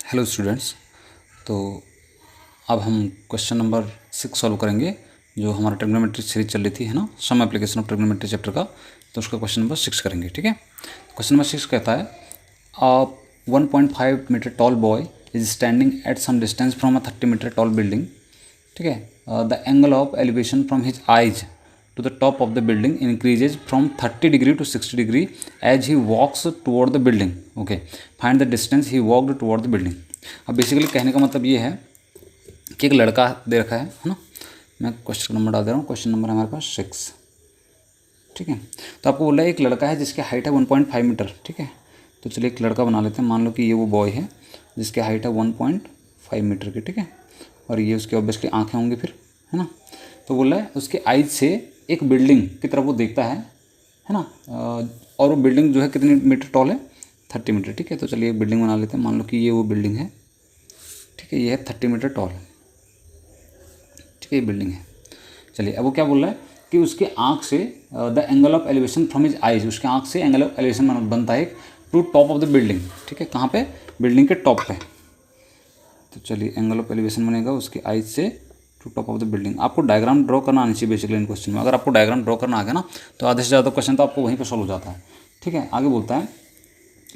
Hello students. तो अब हम क्वेश्चन नंबर 6 सॉल्व करेंगे, जो हमारा ट्रिग्नोमेट्री सीरीज चल रही थी, है ना, some application of trigonometry chapter का। तो उसका क्वेश्चन नंबर 6 करेंगे। ठीक है, क्वेश्चन नंबर 6 कहता है a 1.5 metre tall boy is standing at some distance from a 30 metre tall building. ठीक है, the angle of elevation from his eyes to the top of the building increases from 30 degree to 60 degree as he walks toward the building. Okay, find the distance he walked toward the building. अब basically कहने का मतलब ये है कि एक लड़का दे रखा है ना। मैं क्वेश्चन नंबर डाल दे रहा हूँ। क्वेश्चन नंबर हमारे पास 6। ठीक है, तो आपको बोल रहा है एक लड़का है जिसकी हाइट है 1.5 मीटर। ठीक है, तो चलिए एक लड़का बना लेते हैं। मान लो कि ये वो बॉय है जिसकी हाइट है 1.5 मीटर की। ठीक है, और ये उसकी ऑब्वियसली आँखें होंगी फिर, है ना। तो बोल रहा है उसके आइज से एक बिल्डिंग की तरफ वो देखता है ना। और वो बिल्डिंग जो है कितनी मीटर टॉल है? 30 मीटर। ठीक है, तो चलिए एक बिल्डिंग बना लेते हैं। मान लो कि ये वो बिल्डिंग है। ठीक है, ये है 30 मीटर टॉल। ठीक है, ये बिल्डिंग है। चलिए अब वो क्या बोल रहा है कि उसके आँख से the angle of elevation from his eyes, उसके आँख से एंगल ऑफ एलिवेशन बनता है to top of the building. ठीक है, कहाँ पे? बिल्डिंग के टॉप पे। तो चलिए एंगल ऑफ एलिवेशन बनेगा उसके आइज से to top of the building. आपको डायग्राम ड्रॉ करना आनी चाहिए बेसिकली इन क्वेश्चन में। अगर आपको डायग्राम ड्रॉ करना आ गया ना तो आधे से ज़्यादा क्वेश्चन तो आपको वहीं पर सॉल्व हो जाता है। ठीक है, आगे बोलता है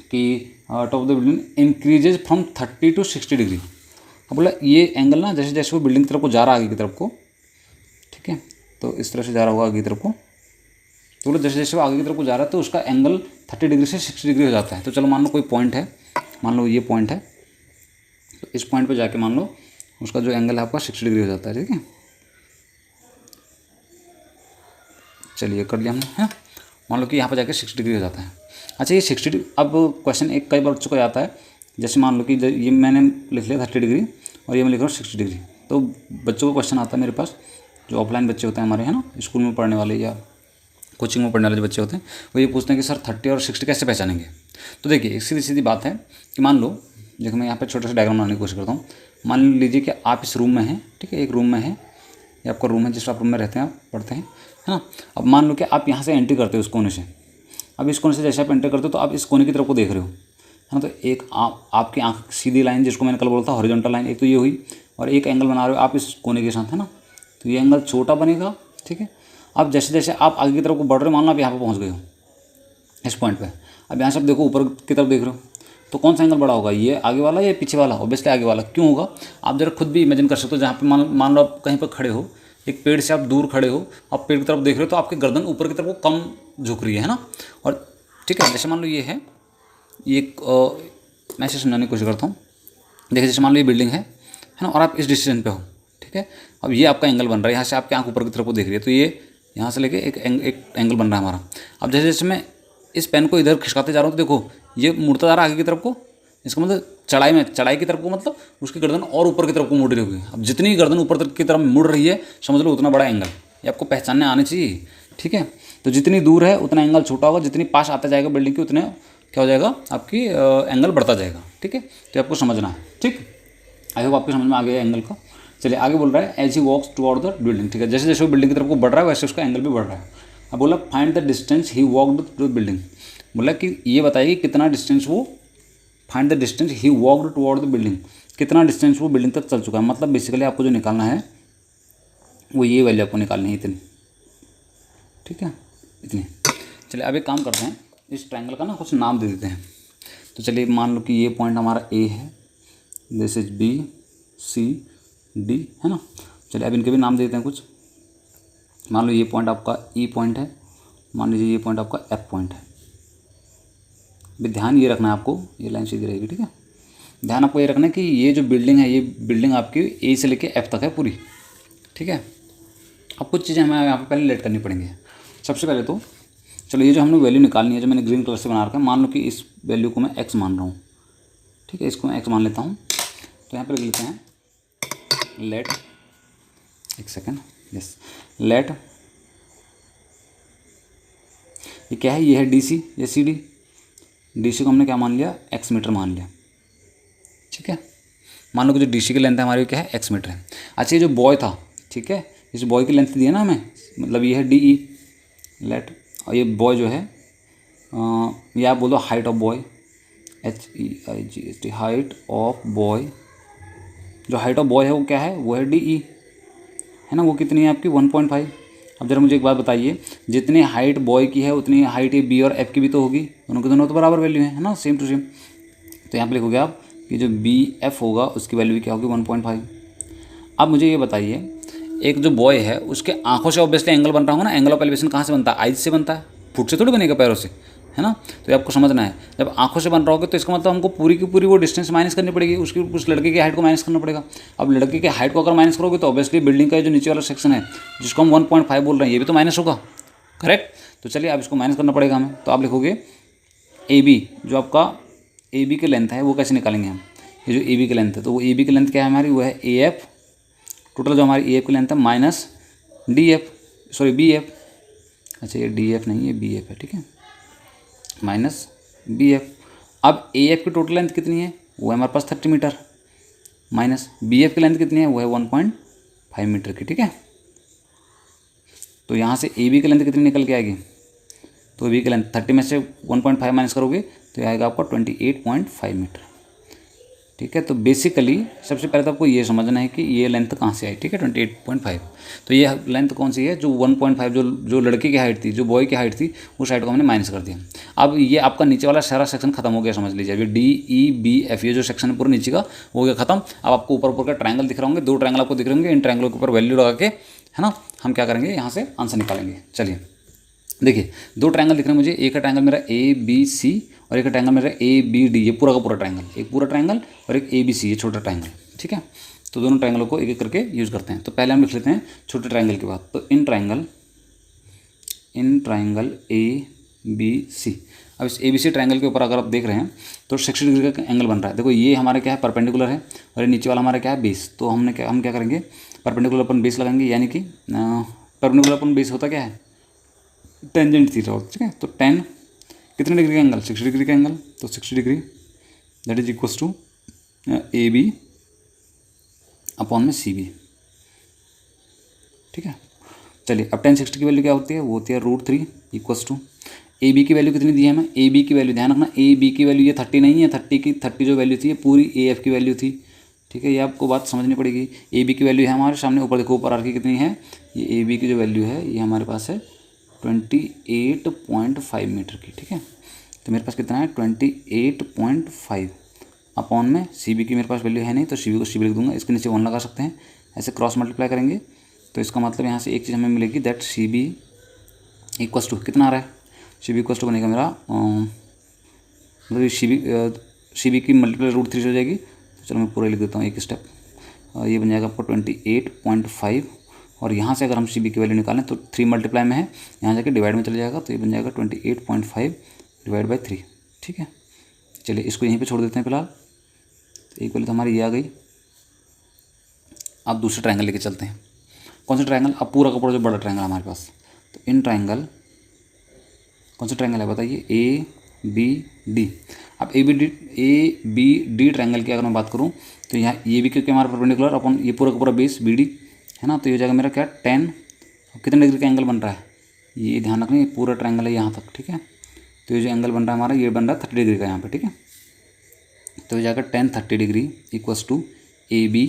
कि top of the building increases from 30 to 60 degree. अब बोला ये एंगल ना जैसे जैसे वो बिल्डिंग की तरफ को जा रहा है आगे की तरफ को। ठीक है, तो इस तरह से जा रहा होगा आगे की तरफ को। तो बोला जैसे जैसे वो आगे की तरफ को जा रहा है तो उसका एंगल 30 डिग्री से 60 डिग्री हो जाता है। तो चलो मान लो कोई पॉइंट है, मान लो ये पॉइंट है, तो इस पॉइंट पर जाके मान लो उसका जो एंगल है आपका 60 डिग्री हो जाता है। ठीक है, चलिए कर लिया हमने, है। मान लो कि यहाँ पर जाके 60 डिग्री हो जाता है। अच्छा, ये 60 अब क्वेश्चन एक कई बार बच्चों को आता है। जैसे मान लो कि ये मैंने लिख लिया 30 डिग्री और ये मैं लिख रहा हूँ 60 डिग्री। तो बच्चों को क्वेश्चन आता है मेरे पास, जो ऑफलाइन बच्चे होते हैं हमारे, है ना, स्कूल में पढ़ने वाले या कोचिंग में पढ़ने वाले जो बच्चे होते हैं, वो ये पूछते हैं कि सर 30 और 60 कैसे पहचानेंगे। तो देखिए एक सीधी सीधी बात है कि मान लो, देखो मैं यहाँ पर छोटा सा डायग्राम बनाने की कोशिश करता हूँ। मान लीजिए कि आप इस रूम में हैं। ठीक है, एक रूम में है, ये आपका रूम है जिस आप रूम में रहते हैं, आप पढ़ते हैं, है ना। अब मान लो कि आप यहाँ से एंट्री करते हो उस कोने से। अब इस कोने से जैसे आप एंटर करते हो तो आप इस कोने की तरफ को देख रहे हो, है ना। तो एक आपकी आँख सीधी लाइन, जिसको मैंने कल बोला था हॉरिजॉन्टल लाइन, एक तो ये हुई, और एक एंगल बना रहे हो आप इस कोने के साथ, है ना। तो ये एंगल छोटा बनेगा। ठीक है, अब जैसे जैसे आप आगे की तरफ को बढ़ रहे हो, मान लो आप यहाँ पर पहुँच गए हो इस पॉइंट पर। अब यहाँ से आप देखो ऊपर की तरफ देख रहे हो, तो कौन सा एंगल बड़ा होगा, ये आगे वाला या पीछे वाला? ऑब्वियसली आगे वाला। क्यों होगा? आप जरा खुद भी इमेजिन कर सकते हो। जहाँ पे मान लो आप कहीं पर खड़े हो, एक पेड़ से आप दूर खड़े हो, आप पेड़ की तरफ देख रहे हो, तो आपकी गर्दन ऊपर की तरफ को कम झुक रही है ना। और ठीक है, जैसे मान लो ये है, ये मैं इसे समझाने की कोशिश करता हूँ। देखिए जैसे मान लो ये बिल्डिंग है ना, और आप इस डिस्टेंस पे हो। ठीक है, अब ये आपका एंगल बन रहा है, यहाँ से आपकी आँख ऊपर की तरफ को देख रही है, तो ये यहाँ से लेके एक एंगल बन रहा है हमारा। अब जैसे जैसे मैं इस पेन को इधर खिसकाते जा रहा हूँ तो देखो ये मुड़ता जा रहा है आगे की तरफ को। इसका मतलब चढ़ाई की तरफ को, मतलब उसकी गर्दन और ऊपर की तरफ को मुड़ रही होगी। अब जितनी गर्दन ऊपर की तरफ मुड़ रही है, समझ लो उतना बड़ा एंगल। ये आपको पहचानने आने चाहिए। ठीक है, तो जितनी दूर है उतना एंगल छोटा होगा, जितनी पास आता जाएगा बिल्डिंग के उतने क्या हो जाएगा, आपकी एंगल बढ़ता जाएगा। ठीक है, तो आपको समझना है। ठीक, आई होप आपको समझ में आ गया एंगल का। चलिए आगे बोल रहा है as he walks toward the building. ठीक है, जैसे जैसे वो बिल्डिंग की तरफ को बढ़ रहा है वैसे उसका एंगल भी बढ़ रहा है। अब बोला find the distance he walked to the building. बोला कि ये बताइए कितना डिस्टेंस वो, find the distance he walked toward the building, कितना डिस्टेंस वो बिल्डिंग तक चल चुका है। मतलब बेसिकली आपको जो निकालना है वो ये वैल्यू आपको निकालनी है, इतनी। ठीक है, इतनी। चलिए अब एक काम करते हैं, इस ट्रायंगल का ना कुछ नाम दे देते हैं। तो चलिए मान लो कि ये पॉइंट हमारा ए है, this is B, C, D, है ना। चलिए अब इनके भी नाम दे देते हैं कुछ। मान लो ये पॉइंट आपका ई पॉइंट है, मान लीजिए ये पॉइंट आपका एफ पॉइंट है। भी ध्यान ये रखना है आपको, ये लाइन सीधी रहेगी। ठीक है, ध्यान आपको ये रखना है कि ये जो बिल्डिंग है, ये बिल्डिंग आपकी ए से लेके एफ तक है पूरी। ठीक है, अब कुछ चीज़ें हमें यहाँ पे पहले लेट करनी पड़ेंगी। सबसे पहले तो चलो ये जो हमने वैल्यू निकालनी है, जो मैंने ग्रीन कलर से बना रखा है, मान लो कि इस वैल्यू को मैं एक्स मान रहा हूँ। ठीक है, इसको मैं एक्स मान लेता हूँ। तो यहाँ पर लिख लेते हैं लेट, एक सेकेंड, यस, लेट, ये क्या है, ये है डी सी या सी डी। डी सी को हमने क्या मान लिया, एक्स मीटर मान लिया। ठीक है, मान लो कि जो डी सी की लेंथ है हमारी क्या है, एक्स मीटर है। अच्छा, ये जो बॉय था, ठीक है, इस बॉय की लेंथ दी है ना हमें, मतलब ये है डी ई लेट, और ये बॉय जो है, या आप बोल दो height of boy, HEIGHT, height of boy, जो हाइट ऑफ बॉय है वो क्या है, वो है DE, है ना, वो कितनी है आपकी 1.5। अब जरा मुझे एक बात बताइए, जितनी हाइट बॉय की है उतनी हाइट ये बी और एफ की भी तो होगी, दोनों के दोनों तो बराबर वैल्यू है ना, सेम टू सेम। तो यहाँ पे लिखोगे आप कि जो BF होगा उसकी वैल्यू क्या होगी 1.5। अब मुझे ये बताइए, एक जो बॉय है उसके आंखों से ऑब्वियसली एंगल बन रहा होगा ना, एंगल ऑफ एलिवेशन कहाँ से बनता है, आइज से बनता है, फुट से थोड़ी बनेगा, पैरों से, है ना। तो ये आपको समझना है, जब आंखों से बन रहा होगा तो इसका मतलब हमको पूरी की पूरी वो डिस्टेंस माइनस करनी पड़ेगी, उसकी उस लड़के की हाइट को माइनस करना पड़ेगा। अब लड़के की हाइट को अगर माइनस करोगे तो ऑब्वियसली बिल्डिंग का जो नीचे वाला सेक्शन है जिसको हम 1.5 बोल रहे हैं ये भी तो माइनस होगा, करेक्ट। तो चलिए अब इसको माइनस करना पड़ेगा हमें, तो आप लिखोगे AB, जो आपका AB की लेंथ है वो कैसे निकालेंगे हम, ये जो AB की लेंथ है, तो वो AB की लेंथ क्या है हमारी, वो है AF, टोटल जो हमारी AF की लेंथ है माइनस DF, सॉरी BF, अच्छा ये DF नहीं है BF है, ठीक है, माइनस BF। अब AF की टोटल लेंथ कितनी है, वो है हमारे पास 30 मीटर, माइनस BF की लेंथ कितनी है, वो है 1.5 मीटर की, ठीक है। तो यहाँ से AB की लेंथ कितनी निकल के आएगी, तो AB की लेंथ 30 में से 1.5 माइनस करोगे तो ये आएगा आपका 28.5 मीटर, ठीक है। तो बेसिकली सबसे पहले तो आपको ये समझना है कि ये लेंथ कहाँ से आई, ठीक है, 28.5। तो ये लेंथ कौन सी है, जो 1.5 जो लड़के की हाइट थी, जो बॉय की हाइट थी, उस हाइट को हमने माइनस कर दिया। अब ये आपका नीचे वाला सारा सेक्शन खत्म हो गया, समझ लीजिए, अभी DEBF ये जो सेक्शन है पूरा नीचे का हो गया खत्म। अब आपको ऊपर ऊपर का ट्रायंगल दिख रहे होंगे, 2 ट्रायंगल आपको दिख रहे होंगे, इन ट्रायंगलों के ऊपर वैल्यू लगा के, है ना, हम क्या करेंगे यहाँ से आंसर निकालेंगे। चलिए देखिए 2 ट्रायंगल दिख रहे हैं मुझे, एक का ट्रायंगल मेरा ABC और एक का ट्रायंगल मेरा ABD, ये पूरा का पूरा ट्रायंगल, एक पूरा ट्रायंगल और एक ABC, ये छोटा ट्रायंगल, ठीक है। तो दोनों ट्रायंगलों को एक एक करके यूज़ करते हैं। तो पहले हम लिख लेते हैं छोटे ट्रायंगल के बाद, तो इन ट्रायंगल ABC। अब इस ABC ट्रायंगल के ऊपर अगर आप देख रहे हैं तो 60 डिग्री का एंगल बन रहा है। देखो ये हमारा क्या है, परपेंडिकुलर है, और ये नीचे वाला हमारा क्या है, बेस। तो हम क्या करेंगे, परपेंडिकुलर अपन बेस लगाएंगे, यानी कि परपेंडिकुलर अपन बेस होता क्या है, टेंजेंट थीटा, ठीक है। तो 10 कितने डिग्री का एंगल, 60 डिग्री का एंगल, तो 60 degree that is equals to AB upon में CB, ठीक है। चलिए अब 10 60 की वैल्यू क्या होती है, वो होती है √3 इक्वल्स टू AB की वैल्यू कितनी दी है हमें, AB की वैल्यू ध्यान रखना, AB की वैल्यू ये 30 नहीं है, 30 जो वैल्यू थी ये पूरी AF की वैल्यू थी, ठीक है। ये आपको बात समझनी पड़ेगी। AB की वैल्यू है हमारे सामने, ऊपर देखो, ऊपर आर की कितनी है, ये AB की जो वैल्यू है ये हमारे पास है 28.5 मीटर की, ठीक है। तो मेरे पास कितना है 28.5 अपॉन में CB की मेरे पास वैल्यू है नहीं, तो CB को CB लिख दूंगा, इसके नीचे 1 लगा सकते हैं, ऐसे क्रॉस मल्टीप्लाई करेंगे तो इसका मतलब यहाँ से एक चीज़ हमें मिलेगी, दैट CB इक्वल्स टू कितना आ रहा है, CB इक्वल्स टू बनेगा मेरा मतलब CB की मल्टीप्लाई √3 से हो जाएगी। तो चलो मैं पूरा लिख देता हूँ एक स्टेप, ये बन जाएगा आपको 28.5, और यहाँ से अगर हम CB की वैल्यू निकालें तो 3 मल्टीप्लाई में है, यहाँ जाके डिवाइड में चले जाएगा, तो ये बन जाएगा 28.5 डिवाइड बाई 3, ठीक है। चलिए इसको यहीं पे छोड़ देते हैं फिलहाल, तो एक वैल्यू तो हमारी ये आ गई। अब दूसरे ट्रायंगल लेके चलते हैं, कौन सा ट्रायंगल, अब पूरा का पूरा जो बड़ा ट्रायंगल हमारे पास, तो इन ट्रायंगल कौन सा ट्रायंगल है बताइए, ABD। अब ABD ट्रायंगल की अगर मैं बात करूँ तो यहाँ ये भी क्योंकि हमारा परपेंडिकुलर अपन ये पूरा का पूरा बेस BD है ना, तो ये जाएगा मेरा क्या 10, कितने डिग्री का एंगल बन रहा है, ये ध्यान रखना, ये पूरा ट्रायंगल है यहाँ तक, ठीक है। तो ये जो एंगल बन रहा है हमारा, ये बन रहा है 30 डिग्री का यहाँ पे, ठीक है। तो ये जाएगा 10 30 degree equals to AB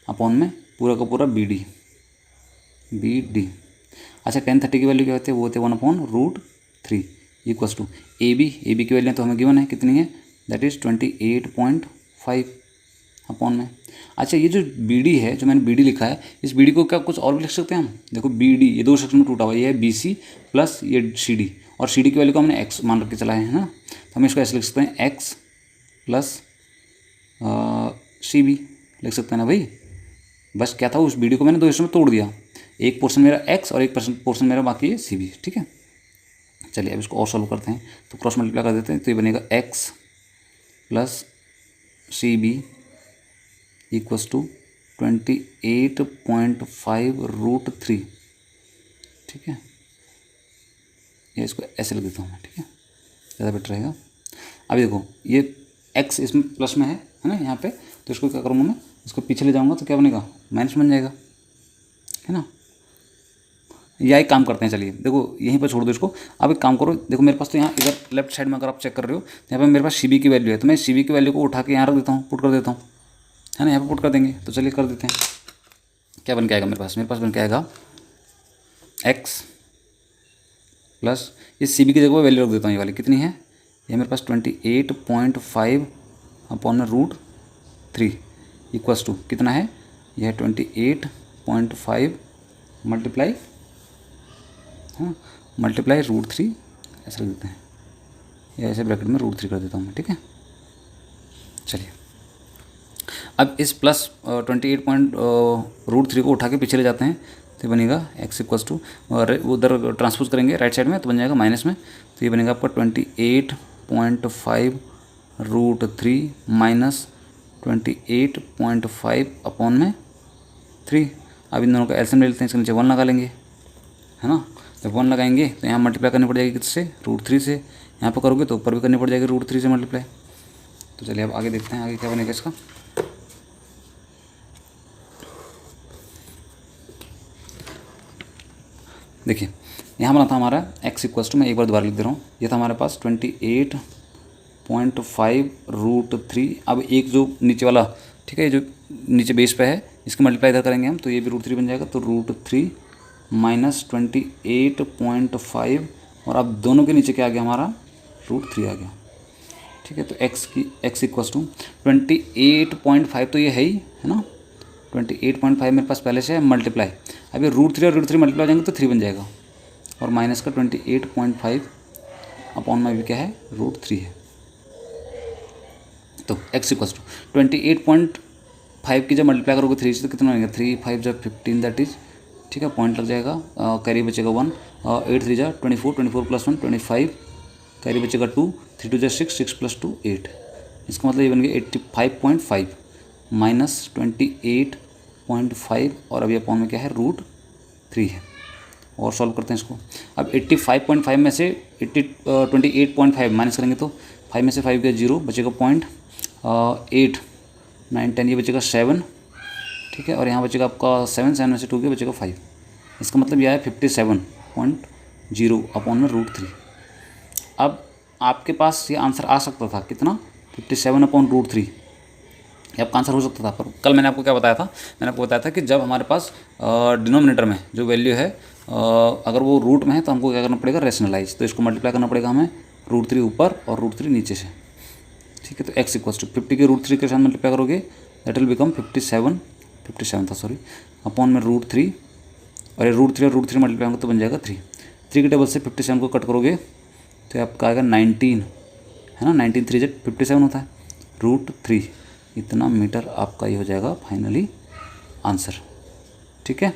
upon में पूरा का पूरा BD। अच्छा 10 30 की वैल्यू क्या होती है, वो होती है 1/√3 इक्वल्स टू AB की वैल्यू तो हमें गिवन है, कितनी है, दैट इज़ 28.5 अपॉन में। अच्छा ये जो BD है, जो मैंने BD लिखा है, इस BD को क्या कुछ और भी लिख सकते हैं हम, देखो BD ये 2 सेक्शन में टूटा हुआ है, ये है BC प्लस ये CD, और CD की वैल्यू को हमने x मान रख के चला है ना, तो हम इसको ऐसे लिख सकते हैं x प्लस CB लिख सकते हैं ना भाई। बस क्या था, उस BD को मैंने 2 हिस्सों में तोड़ दिया, एक पोर्शन मेरा x और एक पोर्शन मेरा बाकी है CB, ठीक है। चलिए अब इसको और सॉल्व करते हैं, तो क्रॉस मल्टीप्लाई कर देते हैं, तो ये बनेगा x plus CB equals to 28.5√3, ठीक है। ये इसको ऐसे लिख देता हूँ मैं, ठीक है, ज़्यादा बेटर रहेगा। अब देखो ये x इसमें प्लस में है ना यहाँ पे, तो इसको क्या करूँगा मैं, इसको पीछे ले जाऊँगा तो क्या बनेगा, माइनस बन जाएगा, है ना। या एक काम करते हैं, चलिए देखो यहीं पर छोड़ दो इसको। अब एक काम करो, देखो मेरे पास तो यहाँ इधर लेफ्ट साइड में अगर आप चेक कर रहे हो तो यहाँ पे मेरे पास सी बी की वैल्यू है, तो मैं सी बी की वैल्यू को उठा के यहाँ रख देता हूँ, पुट कर देता हूँ, है ना, यहाँ पे पुट कर देंगे। तो चलिए कर देते हैं, क्या बन के आएगा मेरे पास बन के आएगा एक्स प्लस इस सी बी की जगह पर वैल्यू रख देता हूँ, ये वाली कितनी है, ये मेरे पास 28.5 अपॉन √3 इक्वल्स टू कितना है, यह है 28.5 मल्टीप्लाई √3 ऐसा लिख देते हैं, या ऐसे ब्रैकेट में √3 कर देता हूँ मैं, ठीक है। चलिए अब इस प्लस 28.3 को उठा के पीछे ले जाते हैं, तो ये बनेगा x इक्वल्स टू, और उधर ट्रांसपोज करेंगे राइट साइड में तो बन जाएगा माइनस में, तो ये बनेगा आपका 28.5 √3 माइनस 28.5 अपॉन में 3। अब इन दोनों का एलसीएम ले लेते हैं, इसके नीचे 1 लगा लेंगे, है ना। जब 1 लगाएंगे तो यहाँ मल्टीप्लाई करनी पड़ जाएगी किससे, √3 से, यहाँ पर करोगे तो ऊपर भी करनी पड़ जाएगी √3 से मल्टीप्लाई। तो चलिए अब आगे देखते हैं आगे क्या बनेगा इसका। देखिए यहाँ बना था हमारा x इक्वल्स टू, मैं एक बार दोबारा लिख दे रहा हूँ, ये था हमारे पास 28.5 √3। अब एक जो नीचे वाला, ठीक है, ये जो नीचे बेस पे है इसकी मल्टीप्लाई इधर करेंगे हम, तो ये भी √3 बन जाएगा, तो √3 माइनस 28.5, और अब दोनों के नीचे क्या आ गया हमारा, √3 आ गया, ठीक है। तो x इक्वल्स टू 28.5 तो ये है ही, है ना, 28.5 मेरे पास पहले से है, मल्टीप्लाई अभी √3 और √3 मल्टीप्लाई हो जाएंगे तो 3 बन जाएगा, और माइनस का 28.5 अपॉन में भी क्या है, √3 है। तो x इक्वल्स टू 28.5 की जब मल्टीप्लाई करोगे 3 से तो कितना बनेगा, 3 5 जब 15 दैट इज, ठीक है, पॉइंट लग जाएगा, कैरी बचेगा 1, 8 3 जा 24, 24 प्लस 1 25, कैरी बचेगा 2, 3 2 जा 6, 6 प्लस 2 8, इसका मतलब ये बन गया 85.5 माइनस 28.5, और अभी अपॉन में क्या है, √3 है। और सॉल्व करते हैं इसको। अब 85.5 में से 28.5 माइनस करेंगे तो 5 में से 5 गया 0, बचेगा 0.8 9 10, ये बचेगा 7, ठीक है, और यहाँ बचेगा आपका 7 7 में से 2 गया बचेगा 5, इसका मतलब यह है 57.0 अपॉन में √3। अब आपके पास ये आंसर आ सकता था कितना, 57 अपॉन √3, ये आपका आंसर हो सकता था। पर कल मैंने आपको क्या बताया था, मैंने आपको बताया था कि जब हमारे पास डिनोमिनेटर में जो वैल्यू है अगर वो रूट में है तो हमको क्या करना पड़ेगा, रेशनलाइज, तो इसको मल्टीप्लाई करना पड़ेगा हमें √3 ऊपर और √3 नीचे से, ठीक है। तो x इक्वल्स टू 50 के √3 के साथ मल्टीप्लाई करोगे दैट विल बिकम 57 था सॉरी, अपॉन में √3, और ये √3 और √3 मल्टीप्लाई होगा तो बन जाएगा 3 के टेबल से 57 को कट करोगे तो आपका आएगा 19, है ना, 19 3 जब 57 होता है, √3, इतना मीटर आपका ये हो जाएगा फाइनली आंसर, ठीक है।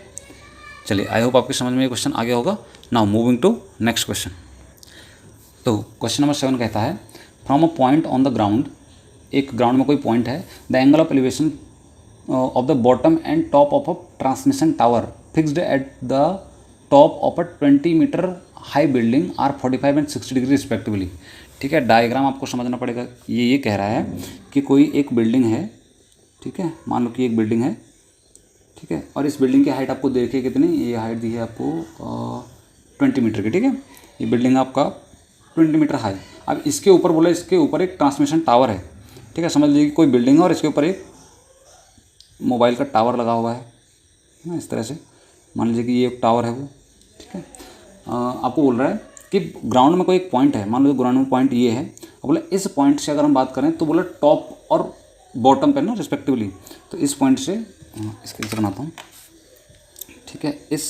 चलिए आई होप आपकी समझ में ये क्वेश्चन आ गया होगा। Now moving to next question. तो क्वेश्चन नंबर 7 कहता है, from a point on the ground, एक ग्राउंड में कोई पॉइंट है, the angle of elevation of the bottom and top of a transmission tower fixed at the top of a 20 metre high building are 45 and 60 degree respectively, ठीक है। Diagram आपको समझना पड़ेगा। ये कह रहा है कि कोई एक बिल्डिंग है, ठीक है, मान लो कि एक बिल्डिंग है, ठीक है, और इस बिल्डिंग की हाइट आपको देखिए कितनी, ये हाइट दी है आपको 20 मीटर की, ठीक है, ये बिल्डिंग आपका 20 मीटर हाई। अब इसके ऊपर बोला, इसके ऊपर एक ट्रांसमिशन टावर है, ठीक है, समझ लीजिए कोई बिल्डिंग है और इसके ऊपर एक मोबाइल का टावर लगा हुआ है ना, इस तरह से मान लीजिए कि ये एक टावर है वो, ठीक है। आपको बोल रहा है कि ग्राउंड में कोई एक पॉइंट है, मान लो ग्राउंड में पॉइंट ये है, अब बोला इस पॉइंट से अगर हम बात करें तो बोला टॉप और बॉटम पे ना रिस्पेक्टिवली, तो इस पॉइंट से इसके नीचे बनाता हूँ, ठीक है, इस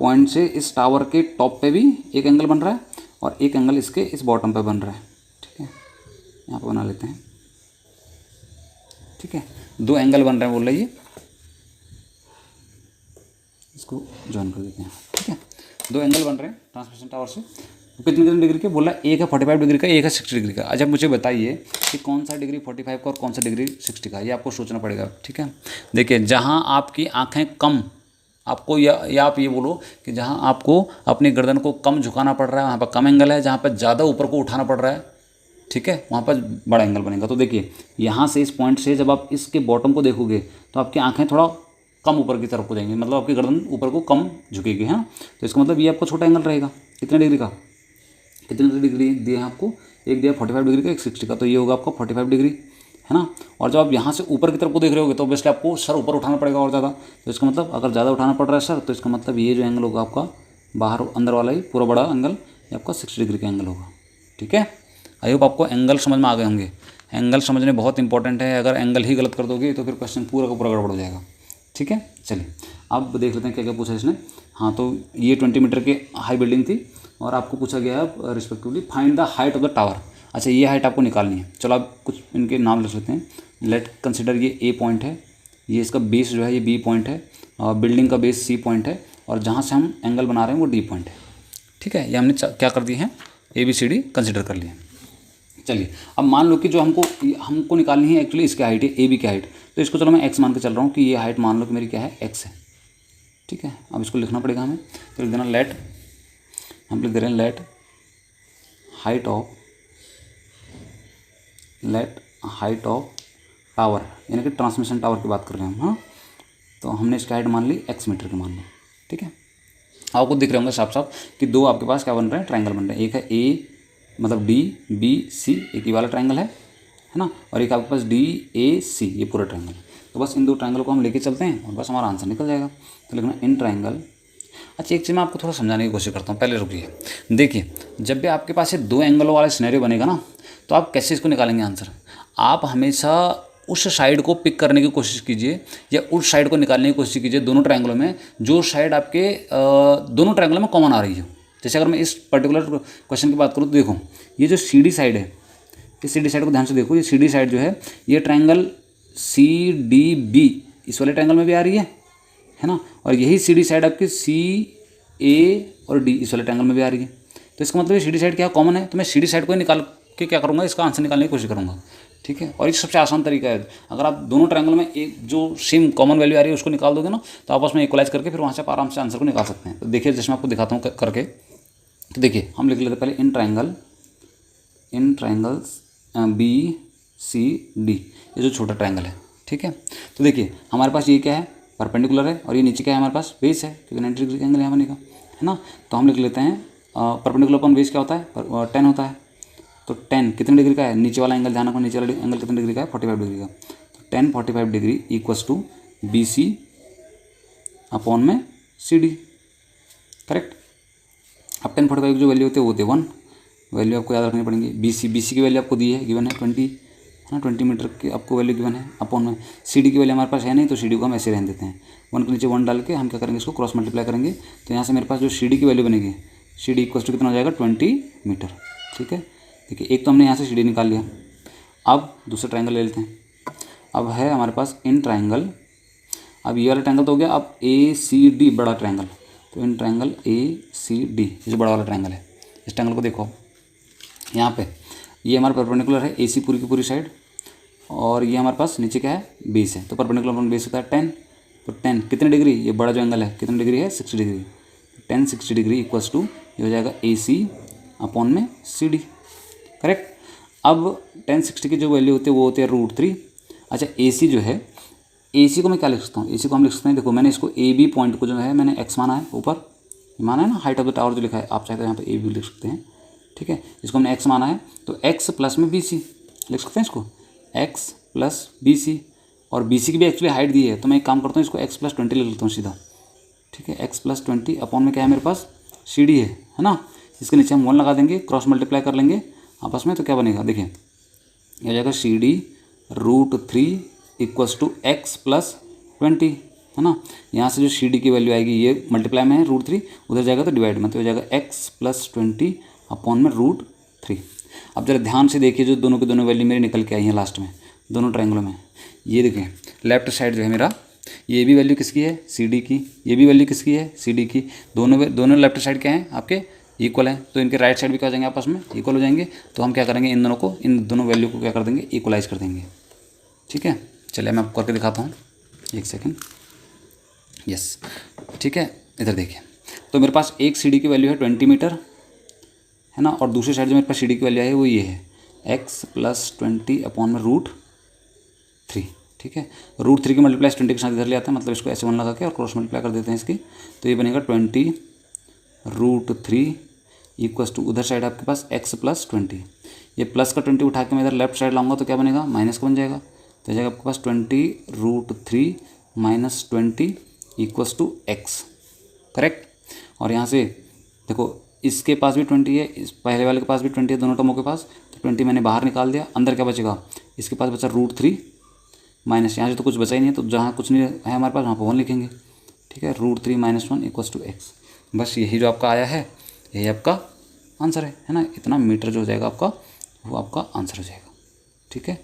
पॉइंट से इस टावर के टॉप पे भी एक एंगल बन रहा है और एक एंगल इसके इस बॉटम पे बन रहा है, ठीक है, यहाँ पे बना लेते हैं, ठीक है, 2 एंगल बन रहे हैं बोल रहे, ये इसको ज्वाइन कर देते हैं, ठीक है, 2 एंगल बन रहे हैं ट्रांसमिशन टावर से, कितने डिग्री के बोला, एक है 45 डिग्री का, एक है 60 डिग्री का। अच्छा मुझे बताइए कि कौन सा डिग्री 45 का और कौन सा डिग्री 60 का, ये आपको सोचना पड़ेगा, ठीक है। देखिए जहाँ आपकी आँखें कम, आपको या आप ये बोलो कि जहाँ आपको अपनी गर्दन को कम झुकाना पड़ रहा है वहाँ पर कम एंगल है, जहाँ पर ज़्यादा ऊपर को उठाना पड़ रहा है, ठीक है, वहाँ पर बड़ा एंगल बनेगा। तो देखिए यहाँ से इस पॉइंट से जब आप इसके बॉटम को देखोगे तो आपकी आँखें थोड़ा कम ऊपर की तरफ को जाएंगे, मतलब आपकी गर्दन ऊपर को कम झुकेगी, है ना। तो इसका मतलब ये आपको छोटा एंगल रहेगा, कितने डिग्री का, कितने डिग्री दिए हैं आपको, एक दिया 45 डिग्री का, एक 60 का, तो ये होगा आपका 45 डिग्री, है ना। और जब आप यहाँ से ऊपर की तरफ को देख रहे होगे तो ऑब्वियसली आपको सर ऊपर उठाना पड़ेगा और ज़्यादा, तो इसका मतलब अगर ज़्यादा उठाना पड़ रहा है सर, तो इसका मतलब ये जो एंगल होगा आपका बाहर अंदर वाला ही पूरा बड़ा एंगल, ये आपका 60 डिग्री का एंगल होगा, ठीक है। आई होप आपको एंगल समझ में आ गए होंगे। एंगल समझने बहुत इंपॉर्टेंट है, अगर एंगल ही गलत कर दोगे तो फिर क्वेश्चन पूरा का पूरा गड़बड़ हो जाएगा, ठीक है। चलिए अब देख लेते हैं क्या क्या पूछा इसने। हाँ, तो ये 20 मीटर की हाई बिल्डिंग थी और आपको पूछा गया है respectively find the height of the tower. अच्छा, ये हाइट आपको निकालनी है। चलो आप कुछ इनके नाम लिख लेते हैं। लेट कंसिडर ये ए पॉइंट है, ये इसका बेस जो है ये बी पॉइंट है, और बिल्डिंग का बेस सी पॉइंट है, और जहाँ से हम एंगल बना रहे हैं वो डी पॉइंट है, ठीक है। ये हमने क्या कर दिए हैं, A B C D consider कर लिए। चलिए अब मान लो कि जो हमको निकालनी है एक्चुअली इसकी हाइट है, ए बी की हाइट, तो इसको चलो मैं एक्स मान के चल रहा हूँ कि ये हाइट मान लो कि मेरी क्या है, एक्स है, ठीक है। अब इसको लिखना पड़ेगा हमें, तो लिख देना लेट, हम लिख दे रहे हैं लेट हाइट ऑफ टावर, यानी कि ट्रांसमिशन टावर की बात कर रहे हैं हम, हाँ। तो हमने इसकी हाइट मान ली एक्स मीटर की मान ली, ठीक है। आपको दिख रहे होंगे साफ साफ कि दो आपके पास क्या बन रहे हैं, ट्रायंगल बन रहे हैं। एक है ए मतलब डी बी सी, एक ही वाला ट्रायंगल है ना, और एक आपके पास डी ए सी, ये पूरा ट्रायंगल। तो बस इन दो ट्रायंगल को हम लेके चलते हैं और बस हमारा आंसर निकल जाएगा। तो लिखना इन ट्रायंगल। अच्छा, एक चीज़ मैं आपको थोड़ा समझाने की कोशिश करता हूँ, पहले रुकिए। देखिए, जब भी आपके पास ये दो एंगलों वाला सिनेरियो बनेगा ना, तो आप कैसे इसको निकालेंगे आंसर। आप हमेशा उस साइड को पिक करने की कोशिश कीजिए या उस साइड को निकालने की कोशिश कीजिए दोनों ट्रायंगलों में, जो साइड आपके दोनों ट्रायंगलों में कॉमन आ रही हो। जैसे अगर मैं इस पर्टिकुलर क्वेश्चन की बात करूँ तो देखो, ये जो सी डी साइड है, इस सी डी साइड को ध्यान से देखो, ये सी डी साइड जो है ये ट्रायंगल सी डी बी इस वाले ट्रायंगल में भी आ रही है ना, और यही सी डी साइड आपकी सी ए और डी इस वाले ट्रायंगल में भी आ रही है। तो इसका मतलब ये सी डी साइड क्या कॉमन है, तो मैं सी डी साइड को ही निकाल के क्या करूँगा, इसका आंसर निकालने की कोशिश करूँगा, ठीक है। और ये सबसे आसान तरीका है, अगर आप दोनों ट्रायंगल में एक जो सेम कॉमन वैल्यू आ रही है उसको निकाल दोगे ना, तो आपस में इक्वलाइज करके फिर वहाँ से आप आराम से आंसर को निकाल सकते हैं। तो देखिए, जैसे मैं आपको दिखाता हूँ करके, तो देखिए हम लिख लेते पहले इन ट्रायंगल्स बी सी डी, ये जो छोटा ट्रायंगल है, ठीक है। तो देखिए हमारे पास ये क्या है, परपेंडिकुलर है, और ये नीचे क्या है हमारे पास, बेस है, क्योंकि 90 डिग्री का एंगल यहाँ बनेगा, है ना। तो हम लिख लेते हैं परपेंडिकुलर अपॉन बेस क्या होता है, 10 होता है। तो 10 कितने डिग्री का है, नीचे वाला एंगल, ध्यान रखो नीचे वाला एंगल कितने डिग्री का है, 45 डिग्री का। तो 10 45 degree equals to B C upon में सी डी, करेक्ट। अब 10 45 की जो वैल्यू होती है वो होती है 1, वैल्यू आपको याद रखनी पड़ेगी। बी सी की वैल्यू आपको दी है, गिवन है 20, है ना, 20 मीटर की आपको वैल्यू गिवन है, अपॉन में सी डी की वैल्यू हमारे पास है नहीं, तो सी डी को हम ऐसे रहने देते हैं। 1 के नीचे 1 डाल के हम क्या करेंगे, इसको क्रॉस मल्टीप्लाई करेंगे, तो यहाँ से मेरे पास जो सी डी की वैल्यू बनेगी, सी डी इक्वल्स टू कितना हो जाएगा, 20 मीटर, ठीक है। देखिए एक तो हमने यहाँ से सी डी निकाल लिया। अब दूसरा ट्रायंगल ले लेते हैं। अब है हमारे पास इन ट्रायंगल, अब ये वाला ट्रायंगल तो हो गया, अब ए सी डी बड़ा ट्रायंगल, तो in triangle A C D, ये जो बड़ा वाला ट्रायंगल है, इस ट्रायंगल को देखो, यहाँ पे ये हमारा परपेंडिकुलर है ए सी पूरी की पूरी साइड, और ये हमारे पास नीचे क्या है, बेस है। तो परपेंडिकुलर अपॉन बेस होता है 10, तो 10 कितने डिग्री, ये बड़ा जो एंगल है कितने डिग्री है, 60 डिग्री। 10 60 डिग्री इक्वल्स टू ये हो जाएगा ए सी अपॉन में सी डी, करेक्ट। अब 10 60 की जो वैल्यू होती है वो होती है √3। अच्छा, ए सी जो है, ए सी को मैं क्या लिख सकता हूँ, ए सी को हम लिख सकते हैं, देखो मैंने इसको ए बी पॉइंट को जो है मैंने एक्स माना है, ऊपर माना है ना, हाइट ऑफ द टावर जो लिखा है, आप चाहे तो यहाँ पे ए बी लिख सकते हैं, ठीक है। इसको हमने एक्स माना है, तो एक्स प्लस में बी सी लिख सकते हैं, इसको एक्स प्लस बी सी, और बी सी की भी एक्चुअली हाइट दी है, तो मैं एक काम करता हूँ, इसको एक्स प्लस 20 लिख लेता हूँ सीधा, ठीक है। एक्स प्लस 20 अपॉन में क्या है मेरे पास, सी डी है ना, इसके नीचे हम 1 लगा देंगे, क्रॉस मल्टीप्लाई कर लेंगे आपस में, तो क्या बनेगा, देखिए ये हो जाएगा C D √3 equals to x plus 20, है ना। यहाँ से जो सी डी की वैल्यू आएगी, ये मल्टीप्लाई में है √3, उधर जाएगा तो डिवाइड में, तो हो जाएगा एक्स प्लस 20 अपॉन में √3। अब जरा ध्यान से देखिए, जो दोनों की दोनों वैल्यू मेरी निकल के आई हैं लास्ट में, दोनों ट्रायंगलों में, ये देखिए लेफ्ट साइड जो है मेरा, ये भी वैल्यू किसकी है, सी डी की, ये भी वैल्यू किसकी है, सी डी की, दोनों लेफ्ट साइड क्या हैं आपके, इक्वल है, तो इनके राइट साइड भी क्या हो जाएंगे, आपस में इक्वल हो जाएंगे। तो हम क्या करेंगे, इन दोनों वैल्यू को क्या कर देंगे, इक्वलाइज कर देंगे, ठीक है। चलिए मैं आपको करके दिखाता हूँ, एक सेकेंड, यस, ठीक है। इधर देखिए, तो मेरे पास एक सी डी की वैल्यू है 20 मीटर, है ना, और दूसरी साइड जो मेरे पास सी डी की वैल्यू है वो ये है एक्स प्लस 20 अपॉन में √3, ठीक है। √3 की मल्टीप्लाई 20 के साथ इधर ले आते हैं, मतलब इसको ऐसे 1 लगा के और क्रॉस मल्टीप्लाई कर देते हैं इसकी, तो ये बनेगा 20√3 इक्वस टू उधर साइड आपके पास x + 20। ये प्लस का 20 उठा के मैं इधर लेफ्ट साइड लाऊंगा तो क्या बनेगा, माइनस का बन जाएगा। तो जाएगा आपके पास 20√3 - 20 इक्वस टू x, करेक्ट। और यहाँ से देखो इसके पास भी 20 है, इस पहले वाले के पास भी 20 है, दोनों टर्मों के पास, तो 20 मैंने बाहर निकाल दिया। अंदर क्या बचेगा, इसके पास बचा √3 माइनस, यहाँ से तो कुछ बचा ही नहीं है, तो जहाँ कुछ नहीं है हमारे पास वहाँ पर 1 लिखेंगे, ठीक है। √3 - 1 इक्वस टू x, बस यही जो आपका आया है यही आपका आंसर है ना। इतना मीटर जो हो जाएगा आपका वो आपका आंसर हो जाएगा, ठीक है।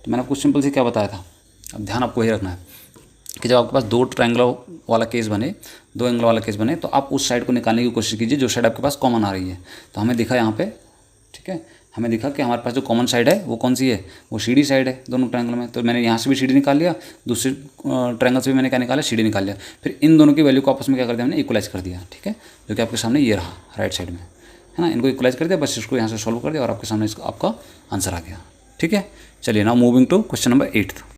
तो मैंने आपको सिंपल से क्या बताया था, अब ध्यान आपको यही रखना है कि जब आपके पास 2 ट्रायंगल वाला केस बने, 2 एंगल वाला केस बने, तो आप उस साइड को निकालने की कोशिश कीजिए जो साइड आपके पास कॉमन आ रही है। तो हमें दिखा यहाँ पे, ठीक है, हमें दिखा कि हमारे पास जो कॉमन साइड है वो कौन सी है, वो CD साइड है दोनों ट्रायंगल में। तो मैंने यहाँ से भी CD निकाल लिया, दूसरे ट्रायंगल से भी मैंने क्या निकाला, CD निकाल लिया। फिर इन दोनों की वैल्यू को आपस में क्या कर दिया, हमने इक्वलाइज कर दिया, ठीक है, जो कि आपके सामने ये रहा राइट साइड में, है ना। इनको इक्वलाइज कर दिया, बस इसको यहाँ से सॉल्व कर दिया और आपके सामने इसका आपका आंसर आ गया, ठीक है। चलिए now moving to question number 8।